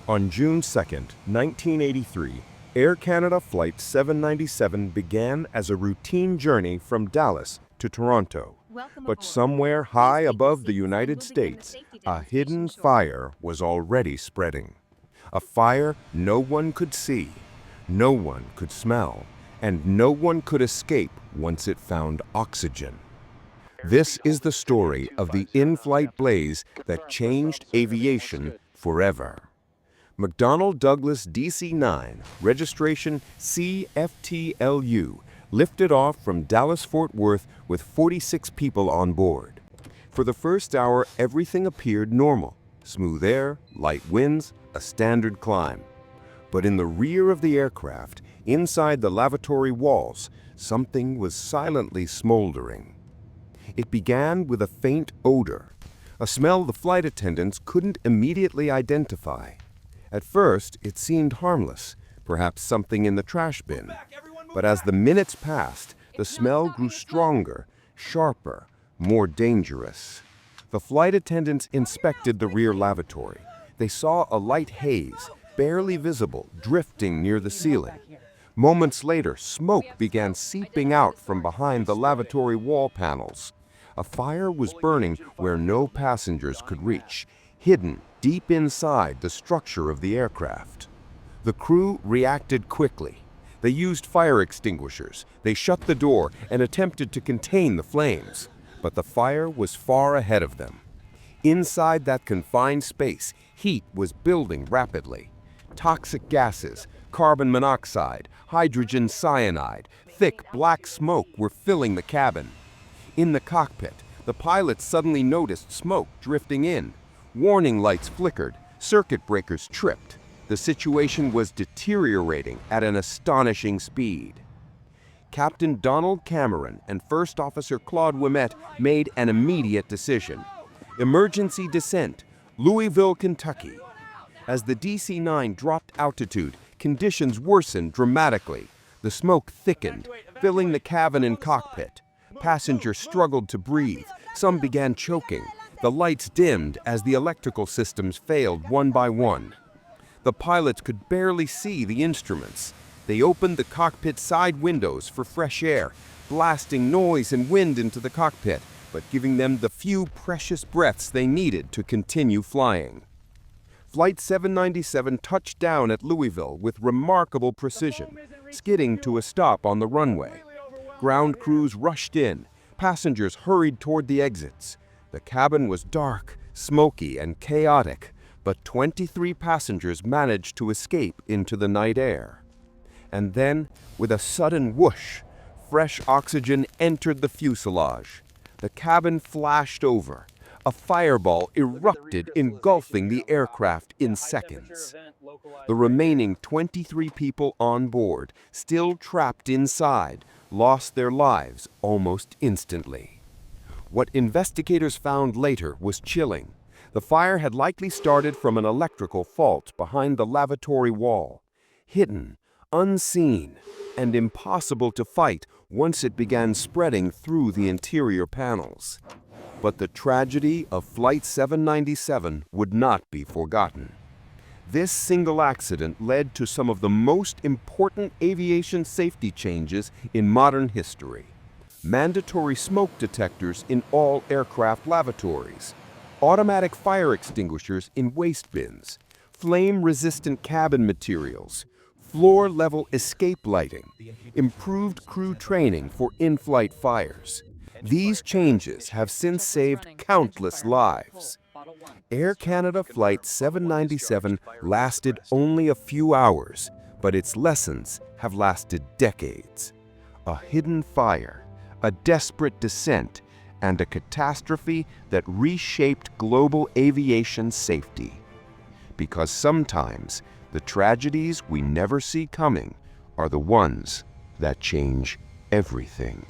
On June 2, 1983, Air Canada Flight 797 began as a routine journey from Dallas to Toronto. But somewhere high above the United States, a hidden fire was already spreading. A fire no one could see, no one could smell, and no one could escape once it found oxygen. This is the story of the in-flight blaze that changed aviation forever. McDonnell Douglas DC-9, registration CFTLU, lifted off from Dallas-Fort Worth with 46 people on board. For the first hour, everything appeared normal. Smooth air, light winds, a standard climb. But in the rear of the aircraft, inside the lavatory walls, something was silently smoldering. It began with a faint odor, a smell the flight attendants couldn't immediately identify. At first, it seemed harmless, perhaps something in the trash bin. But as the minutes passed, the smell grew stronger, sharper, more dangerous. The flight attendants inspected the rear lavatory. They saw a light haze, barely visible, drifting near the ceiling. Moments later, smoke began seeping out from behind the lavatory wall panels. A fire was burning where no passengers could reach, hidden deep inside the structure of the aircraft. The crew reacted quickly. They used fire extinguishers, they shut the door and attempted to contain the flames. But the fire was far ahead of them. Inside that confined space, heat was building rapidly. Toxic gases, carbon monoxide, hydrogen cyanide, thick black smoke were filling the cabin. In the cockpit, the pilots suddenly noticed smoke drifting in. Warning lights flickered, circuit breakers tripped. The situation was deteriorating at an astonishing speed. Captain Donald Cameron and First Officer Claude Ouimet made an immediate decision. Emergency descent, Louisville, Kentucky. As the DC-9 dropped altitude, conditions worsened dramatically. The smoke thickened, filling the cabin and cockpit. Passengers struggled to breathe. Some began choking. The lights dimmed as the electrical systems failed one by one. The pilots could barely see the instruments. They opened the cockpit side windows for fresh air, blasting noise and wind into the cockpit, but giving them the few precious breaths they needed to continue flying. Flight 797 touched down at Louisville with remarkable precision, skidding to a stop on the runway. Ground crews rushed in. Passengers hurried toward the exits. The cabin was dark, smoky, and chaotic, but 23 passengers managed to escape into the night air. And then, with a sudden whoosh, fresh oxygen entered the fuselage. The cabin flashed over. A fireball erupted, engulfing the aircraft in seconds. The remaining 23 people on board, still trapped inside, lost their lives almost instantly. What investigators found later was chilling. The fire had likely started from an electrical fault behind the lavatory wall, hidden, unseen, and impossible to fight once it began spreading through the interior panels. But the tragedy of Flight 797 would not be forgotten. This single accident led to some of the most important aviation safety changes in modern history. Mandatory smoke detectors in all aircraft lavatories, automatic fire extinguishers in waste bins, flame-resistant cabin materials, floor-level escape lighting, improved crew training for in-flight fires. These changes have since saved countless lives. Air Canada Flight 797 lasted only a few hours, but its lessons have lasted decades. A hidden fire, a desperate descent, and a catastrophe that reshaped global aviation safety. Because sometimes the tragedies we never see coming are the ones that change everything.